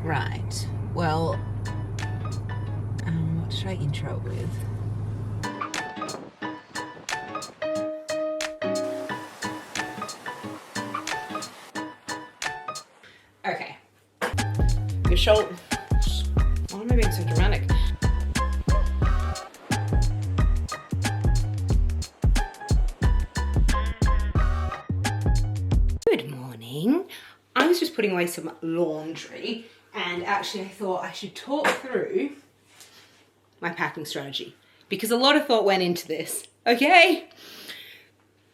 Right, well, what should I intro with? Okay. Your shoulder. Why am I being so dramatic? Good morning. I was just putting away some laundry, and actually I thought I should talk through my packing strategy because a lot of thought went into this. Okay.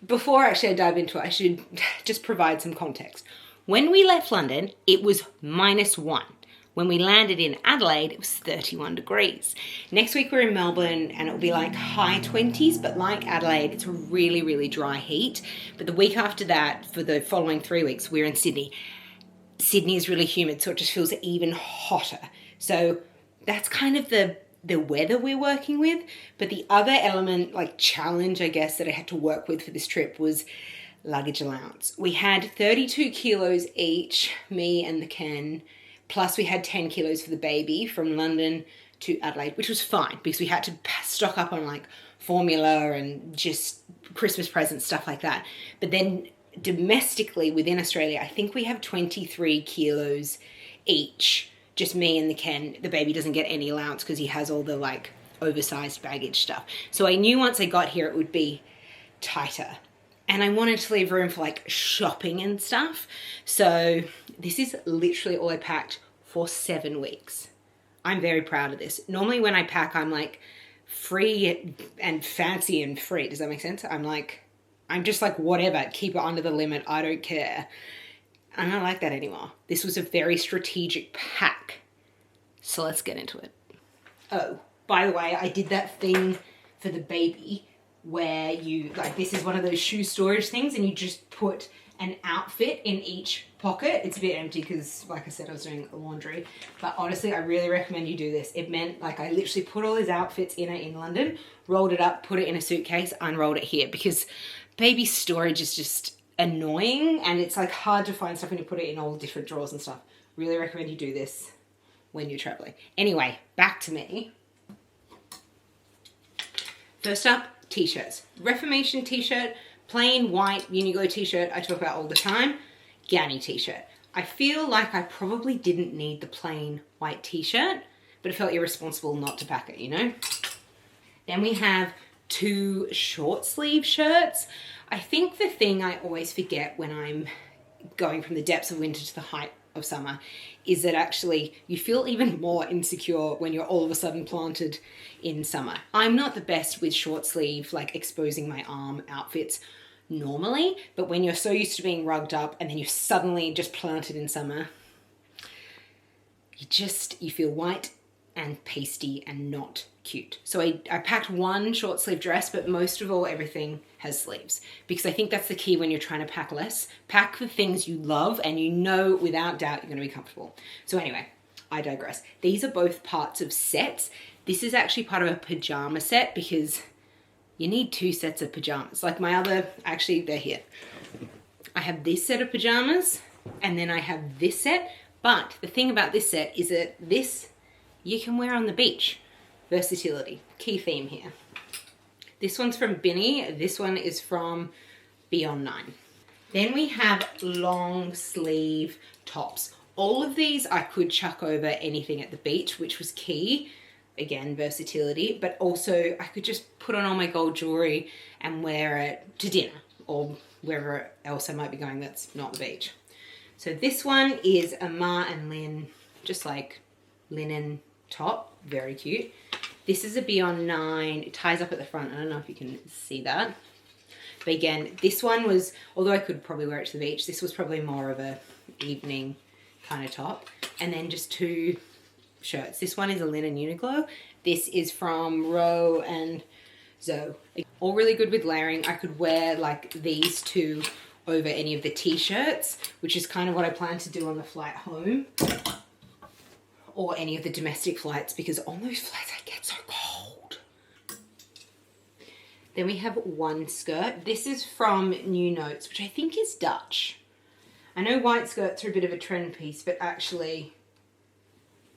Before actually I dive into it, I should just provide some context. When we left London, it was -1. When we landed in Adelaide, it was 31 degrees. Next week we're in Melbourne and it'll be like high 20s, but like Adelaide, it's a really, really dry heat. But the week after that, for the following 3 weeks, we're in Sydney. Sydney is really humid, so it just feels even hotter. So that's kind of the weather we're working with. But the other element, like challenge, I guess, that I had to work with for this trip was luggage allowance. We had 32 kilos each, me and the Ken, plus we had 10 kilos for the baby from London to Adelaide, which was fine because we had to stock up on like formula and just Christmas presents, stuff like that. But then domestically within Australia, I think we have 23 kilos each, just me and the Ken. The baby doesn't get any allowance because he has all the like oversized baggage stuff. So I knew once I got here it would be tighter. And I wanted to leave room for like shopping and stuff. So this is literally all I packed for 7 weeks. I'm very proud of this. Normally when I pack, I'm like free and fancy and free. Does that make sense? I'm just like, whatever, keep it under the limit. I don't care. I don't like that anymore. This was a very strategic pack. So let's get into it. Oh, by the way, I did that thing for the baby where you, like, this is one of those shoe storage things and you just put an outfit in each pocket. It's a bit empty because, like I said, I was doing laundry. But honestly, I really recommend you do this. It meant, like, I literally put all his outfits in it in London, rolled it up, put it in a suitcase, unrolled it here because baby storage is just annoying and it's like hard to find stuff when you put it in all different drawers and stuff. Really recommend you do this when you're traveling. Anyway, back to me. First up, t-shirts. Reformation t-shirt, plain white Uniqlo t-shirt I talk about all the time, Ganni t-shirt. I feel like I probably didn't need the plain white t-shirt, but it felt irresponsible not to pack it, you know? Then we have 2 short sleeve shirts. I think the thing I always forget when I'm going from the depths of winter to the height of summer is that actually you feel even more insecure when you're all of a sudden planted in summer. I'm not the best with short sleeve, like exposing my arm outfits normally, but when you're so used to being rugged up and then you're suddenly just planted in summer, you feel white and pasty and not cute. So I packed 1 short sleeve dress, but most of all, everything has sleeves because I think that's the key when you're trying to pack less. Pack the things you love and you know without doubt you're going to be comfortable. So anyway, I digress. These are both parts of sets. This is actually part of a pajama set because you need 2 sets of pajamas. Like my other, actually they're here. I have this set of pajamas and then I have this set. But the thing about this set is that this you can wear on the beach. Versatility, key theme here. This one's from Binny. This one is from Beyond 9. Then we have long sleeve tops. All of these I could chuck over anything at the beach, which was key. Again, versatility, but also I could just put on all my gold jewelry and wear it to dinner or wherever else I might be going that's not the beach. So this one is a Ma and Lynn, just like linen top, very cute. This is a Beyond 9, it ties up at the front. I don't know if you can see that. But again, this one was, although I could probably wear it to the beach, this was probably more of a evening kind of top. And then just 2 shirts. This one is a linen Uniqlo. This is from Ro and Zoe. All really good with layering. I could wear like these 2 over any of the t-shirts, which is kind of what I plan to do on the flight home. Or any of the domestic flights, because on those flights I get so cold. Then we have 1 skirt. This is from New Notes, which I think is Dutch. I know white skirts are a bit of a trend piece, but actually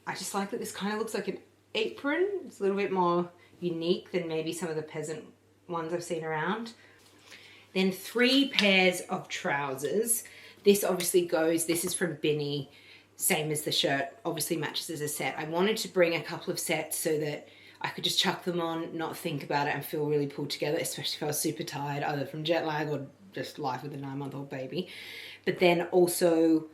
I just like that this kind of looks like an apron. It's a little bit more unique than maybe some of the peasant ones I've seen around. Then 3 pairs of trousers. This obviously goes, this is from Binny, same as the shirt, obviously matches as a set. I wanted to bring a couple of sets so that I could just chuck them on, not think about it, and feel really pulled together, especially if I was super tired, either from jet lag or just life with a 9-month-old baby. But then also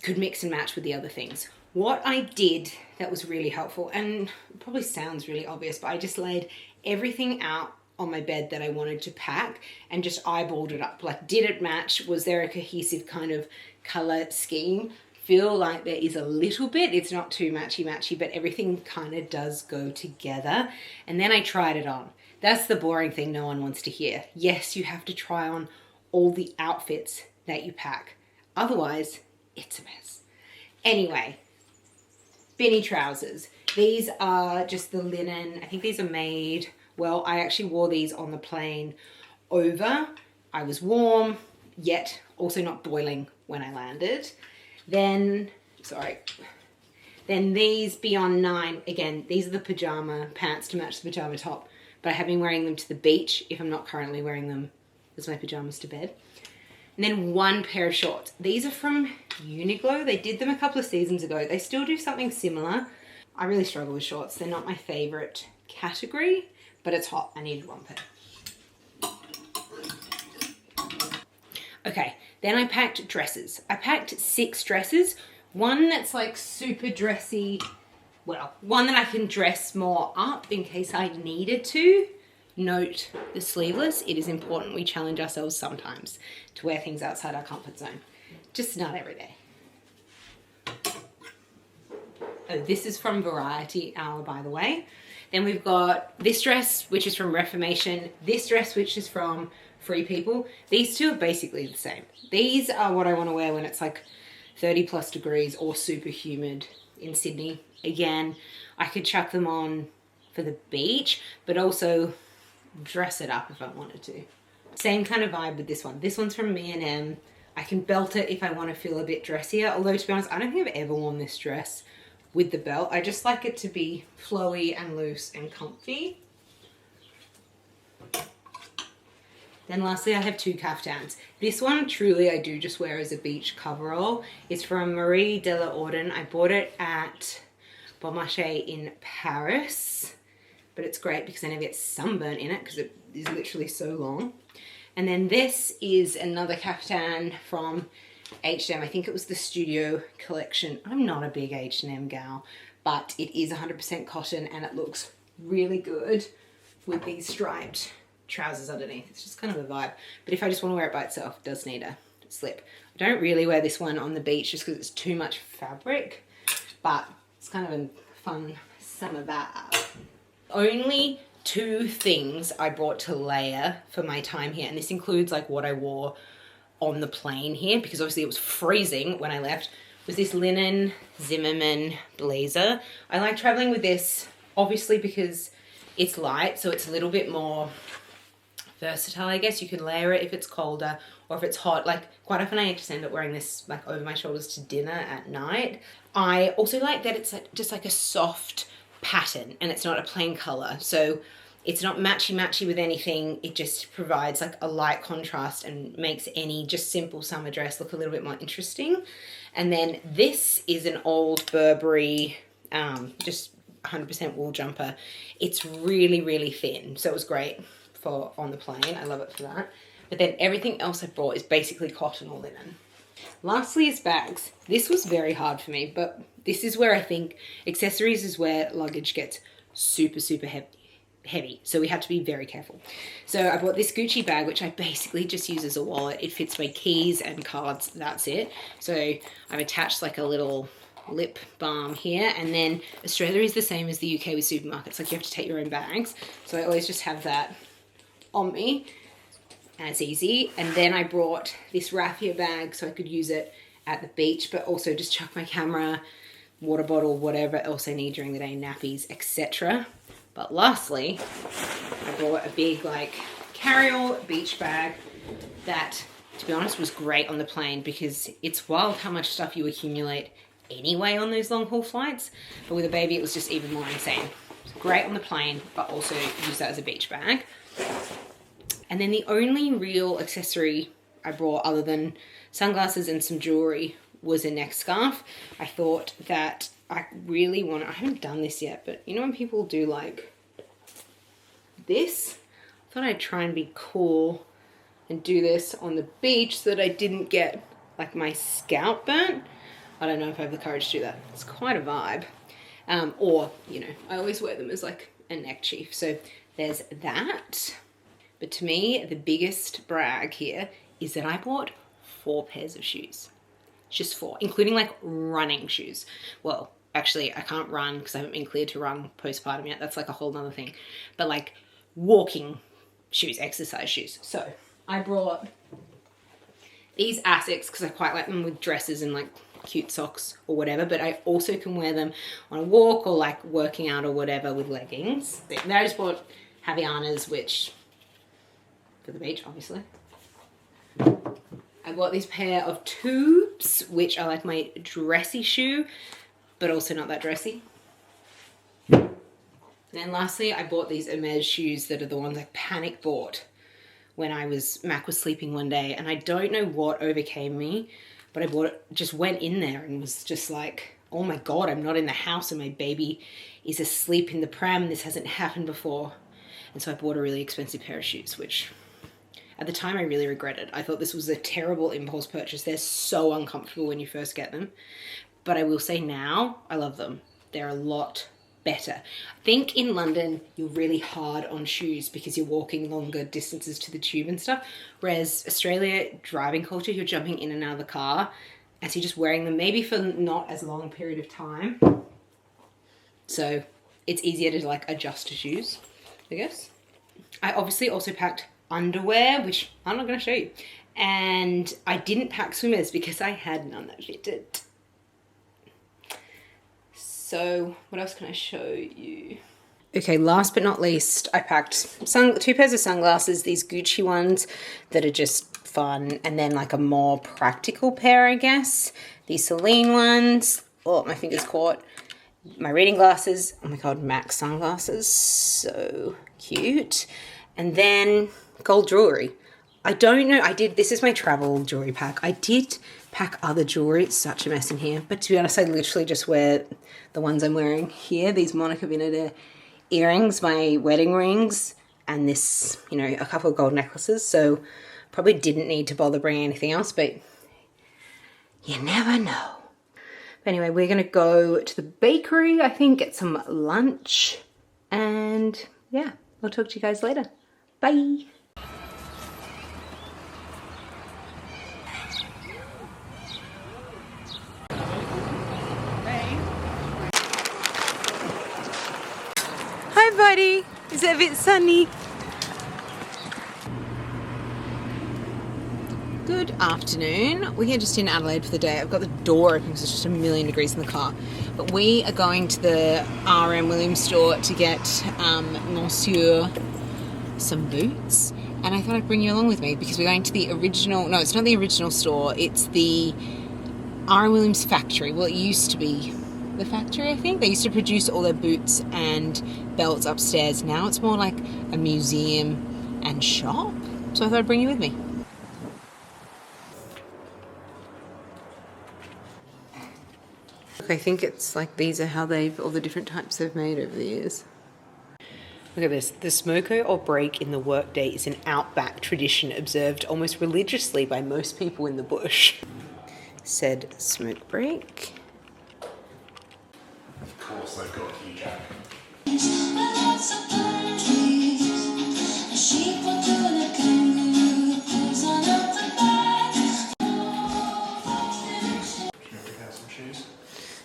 could mix and match with the other things. What I did that was really helpful, and it probably sounds really obvious, but I just laid everything out on my bed that I wanted to pack and just eyeballed it up. Like, did it match? Was there a cohesive kind of color scheme? Feel like there is a little bit. It's not too matchy-matchy, but everything kind of does go together. And then I tried it on. That's the boring thing no one wants to hear. Yes, you have to try on all the outfits that you pack. Otherwise, it's a mess. Anyway, Binny trousers. These are just the linen. I think these are made, well, I actually wore these on the plane over. I was warm, yet also not boiling when I landed. Then these Beyond 9, again, these are the pajama pants to match the pajama top, but I have been wearing them to the beach if I'm not currently wearing them as my pajamas to bed. And then 1 pair of shorts. These are from Uniqlo. They did them a couple of seasons ago. They still do something similar. I really struggle with shorts. They're not my favorite category, but it's hot. I needed 1 pair. Okay, then I packed dresses. I packed 6 dresses. One that's like super dressy, well, one that I can dress more up in case I needed to. Note the sleeveless. It is important we challenge ourselves sometimes to wear things outside our comfort zone. Just not every day. Oh, this is from Variety Hour, by the way. Then we've got this dress, which is from Reformation. This dress, which is from Free People. These two are basically the same. These are what I want to wear when it's like 30 plus degrees or super humid in Sydney. Again, I could chuck them on for the beach, but also dress it up if I wanted to. Same kind of vibe with this one. This one's from M&M. I can belt it if I want to feel a bit dressier. Although, to be honest, I don't think I've ever worn this dress with the belt. I just like it to be flowy and loose and comfy. Then lastly, I have 2 kaftans. This one, truly, I do just wear as a beach coverall. It's from Marie de la Orden. I bought it at Bon Marché in Paris. But it's great because I never get sunburn in it because it is literally so long. And then this is another kaftan from H&M. I think it was the Studio collection. I'm not a big H&M gal, but it is 100% cotton and it looks really good with these striped trousers underneath. It's just kind of a vibe. But if I just want to wear it by itself, it does need a slip. I don't really wear this one on the beach just because it's too much fabric, but it's kind of a fun summer vibe. Only 2 things I brought to layer for my time here, and this includes like what I wore on the plane here because obviously it was freezing when I left, was this linen Zimmermann blazer. I like traveling with this obviously because it's light, so it's a little bit more versatile, I guess. You can layer it if it's colder or if it's hot. Like quite often I just end up wearing this like over my shoulders to dinner at night. I also like that it's like, just like a soft pattern and it's not a plain color, so it's not matchy with anything. It just provides like a light contrast and makes any just simple summer dress look a little bit more interesting. And then this is an old Burberry just 100% wool jumper. It's really thin, so it was great for on the plane. I love it for that. But then everything else I brought is basically cotton or linen. Lastly is bags. This was very hard for me, but this is where I think accessories is where luggage gets super heavy. So we have to be very careful. So I bought this Gucci bag, which I basically just use as a wallet. It fits my keys and cards, that's it. So I've attached like a little lip balm here, and then Australia is the same as the UK with supermarkets. Like you have to take your own bags. So I always just have that on me. And it's easy. And then I brought this raffia bag so I could use it at the beach, but also just chuck my camera, water bottle, whatever else I need during the day, nappies, etc. But lastly, I brought a big like carry-all beach bag that, to be honest, was great on the plane because it's wild how much stuff you accumulate anyway on those long haul flights, but with a baby it was just even more insane. It's great on the plane, but also use that as a beach bag. And then the only real accessory I brought other than sunglasses and some jewelry was a neck scarf. I thought that I really want to, I haven't done this yet, but you know when people do like this? I thought I'd try and be cool and do this on the beach so that I didn't get like my scalp burnt. I don't know if I have the courage to do that. It's quite a vibe. Or, you know, I always wear them as like a neck chief. So there's that. But to me, the biggest brag here is that I bought 4 pairs of shoes. Just 4, including like running shoes. Well, actually I can't run because I haven't been cleared to run postpartum yet. That's like a whole nother thing. But like walking shoes, exercise shoes. So I brought these Asics because I quite like them with dresses and like cute socks or whatever, but I also can wear them on a walk or like working out or whatever with leggings. Then I just bought Havaianas, which for the beach, obviously. I bought this pair of Tubes, which are like my dressy shoe, but also not that dressy. And then lastly, I bought these Hermes shoes that are the ones I panic bought when Mac was sleeping one day, and I don't know what overcame me, but I bought it, just went in there and was just like, oh my God, I'm not in the house and my baby is asleep in the pram. This hasn't happened before. And so I bought a really expensive pair of shoes, which at the time I really regretted. I thought this was a terrible impulse purchase. They're so uncomfortable when you first get them. But I will say now, I love them. They're a lot better. I think in London, you're really hard on shoes because you're walking longer distances to the tube and stuff. Whereas Australia, driving culture, you're jumping in and out of the car. And so you're just wearing them maybe for not as long a period of time. So it's easier to like adjust to shoes, I guess. I obviously also packed underwear, which I'm not going to show you. And I didn't pack swimmers because I had none that fitted. So what else can I show you? Okay, last but not least, I packed 2 pairs of sunglasses, these Gucci ones that are just fun, and then like a more practical pair, I guess. These Celine ones. Oh, my finger's caught. My reading glasses. Oh my God, MAC sunglasses. So cute. And then gold jewelry. I don't know, this is my travel jewelry pack. I did pack other jewelry, it's such a mess in here. But to be honest, I literally just wear the ones I'm wearing here. These Monica Vinader earrings, my wedding rings, and this, you know, a couple of gold necklaces. So probably didn't need to bother bringing anything else, but you never know. But anyway, we're gonna go to the bakery, I think, get some lunch. And yeah, I'll talk to you guys later. Bye. Hi buddy, is it a bit sunny? Good afternoon. We're here just in Adelaide for the day. I've got the door open because it's just 1,000,000 degrees in the car. But we are going to the RM Williams store to get Monsieur some boots. And I thought I'd bring you along with me because we're going to the original, no, it's not the original store. It's the RM Williams factory. Well, it used to be the factory, I think. They used to produce all their boots and belts upstairs. Now it's more like a museum and shop. So I thought I'd bring you with me. I think it's like these are how all the different types they've made over the years. Look at this. The smoko or break in the workday is an outback tradition observed almost religiously by most people in the bush. Said smoke break. Of course they've got a huge jack.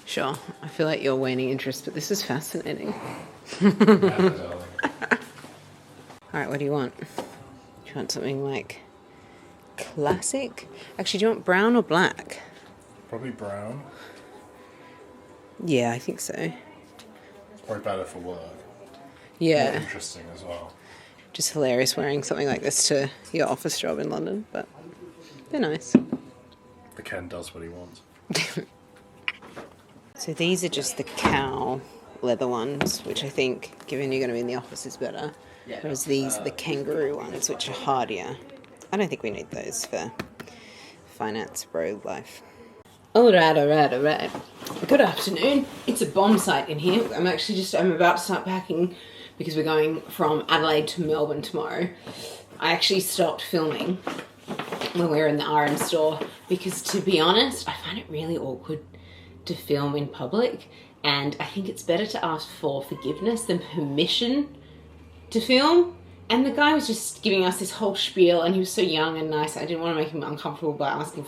Sure, I feel like you're waning interest, but this is fascinating. Alright, what do you want? Do you want something like classic? Actually, do you want brown or black? Probably brown. Yeah, I think so. Probably better for work. Yeah. More interesting as well. Just hilarious wearing something like this to your office job in London, but they're nice. The Ken does what he wants. So these are just the cow leather ones, which I think, given you're going to be in the office, is better. Whereas these are the kangaroo ones, which are hardier. I don't think we need those for finance bro life. Alright. Good afternoon. It's a bomb site in here. I'm about to start packing because we're going from Adelaide to Melbourne tomorrow. I actually stopped filming when we were in the RM store because, to be honest, I find it really awkward to film in public, and I think it's better to ask for forgiveness than permission to film. And the guy was just giving us this whole spiel, and he was so young and nice. I didn't want to make him uncomfortable by asking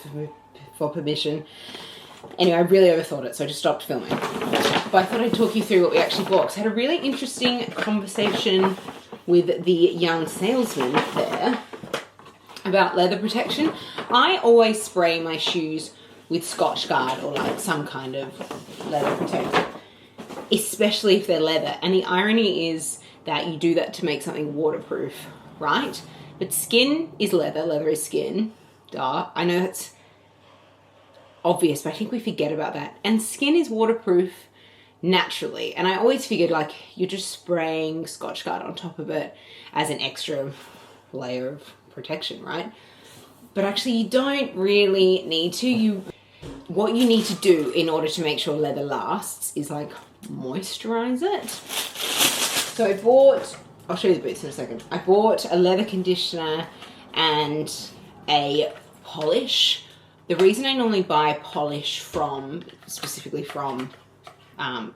for permission. Anyway, I really overthought it, so I just stopped filming. But I thought I'd talk you through what we actually bought, because I had a really interesting conversation with the young salesman there about leather protection. I always spray my shoes with Scotchgard or like some kind of leather protector, especially if they're leather. And the irony is that you do that to make something waterproof, right? But skin is leather, leather is skin. Duh. I know that's obvious, but I think we forget about that. And skin is waterproof naturally. And I always figured like you're just spraying Scotchgard on top of it as an extra layer of protection, right? But actually you don't really need to. What you need to do in order to make sure leather lasts is like moisturize it. So I'll show you the boots in a second. I bought a leather conditioner and a polish. The reason I normally buy polish specifically from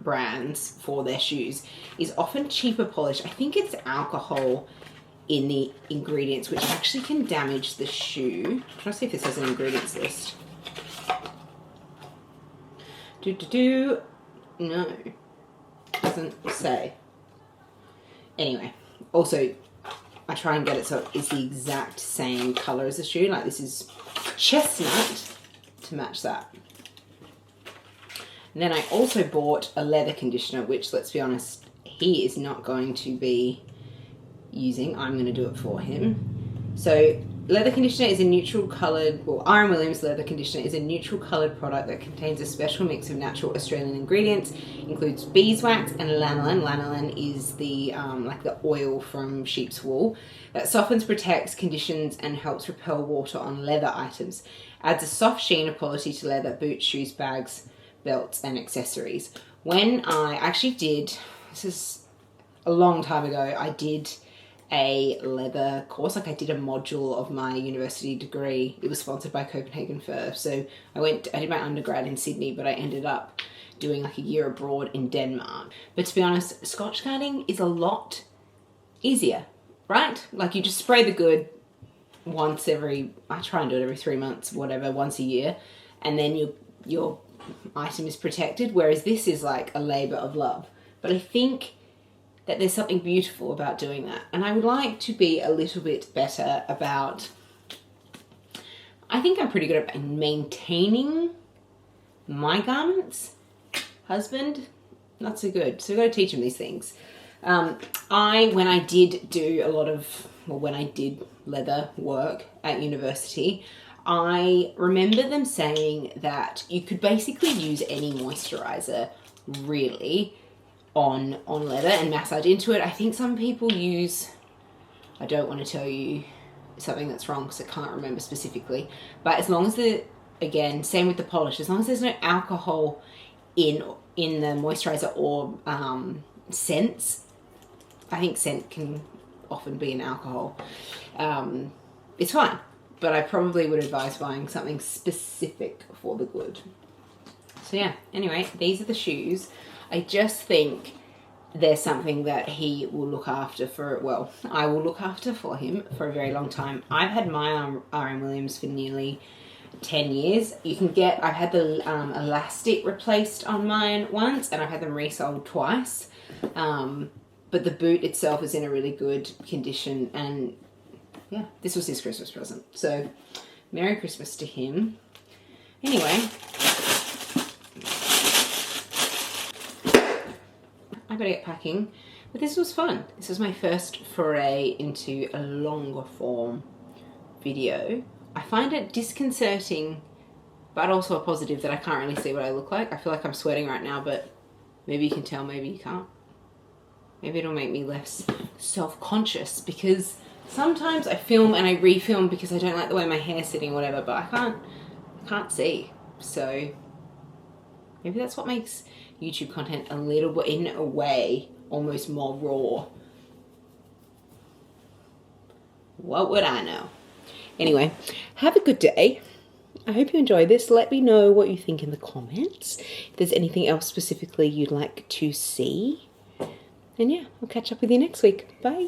brands for their shoes is often cheaper polish. I think it's alcohol in the ingredients, which actually can damage the shoe. I'm trying to see if this has an ingredients list. No, doesn't say. Anyway, also I try and get it so it's the exact same color as the shoe. Like this is chestnut to match that. And then I also bought a leather conditioner, which, let's be honest, he is not going to be using. I'm going to do it for him. So leather conditioner is a neutral coloured, well, RM Williams leather conditioner is a neutral coloured product that contains a special mix of natural Australian ingredients, includes beeswax and lanolin. Lanolin is the like the oil from sheep's wool that softens, protects, conditions, and helps repel water on leather items. Adds a soft sheen of quality to leather, boots, shoes, bags, belts, and accessories. When I actually did, this is a long time ago, I did a leather course. Like I did a module of my university degree. It was sponsored by Copenhagen Fur. So I did my undergrad in Sydney, but I ended up doing like a year abroad in Denmark. But to be honest, Scotchgarding is a lot easier, right? Like you just spray the good once I try and do it every 3 months, whatever, once a year. And then your item is protected. Whereas this is like a labor of love. But I think that there's something beautiful about doing that. And I would like to be a little bit better about, I think I'm pretty good at maintaining my garments. Husband, not so good. So I've got to teach him these things. When I did leather work at university, I remember them saying that you could basically use any moisturizer really on leather and massage into it. I think some people use, I don't want to tell you something that's wrong because I can't remember specifically, but as long as again, same with the polish, as long as there's no alcohol in the moisturizer or scents, I think scent can often be an alcohol, it's fine. But I probably would advise buying something specific for the good. So yeah, anyway, these are the shoes. I just think there's something that he will look after I will look after for him for a very long time. I've had my RM Williams for nearly 10 years. I've had the elastic replaced on mine once, and I've had them resold twice. But the boot itself is in a really good condition, and yeah, this was his Christmas present. So Merry Christmas to him. Anyway, I better get packing, but this was fun. This was my first foray into a longer form video. I find it disconcerting but also a positive that I can't really see what I look like. I feel like I'm sweating right now, but maybe you can tell, maybe you can't. Maybe it'll make me less self-conscious, because sometimes I film and I refilm because I don't like the way my hair's sitting or whatever, but I can't see. So maybe that's what makes YouTube content a little bit, in a way, almost more raw. What would I know? Anyway, have a good day. I hope you enjoyed this. Let me know what you think in the comments. If there's anything else specifically you'd like to see. And yeah, I'll catch up with you next week. Bye.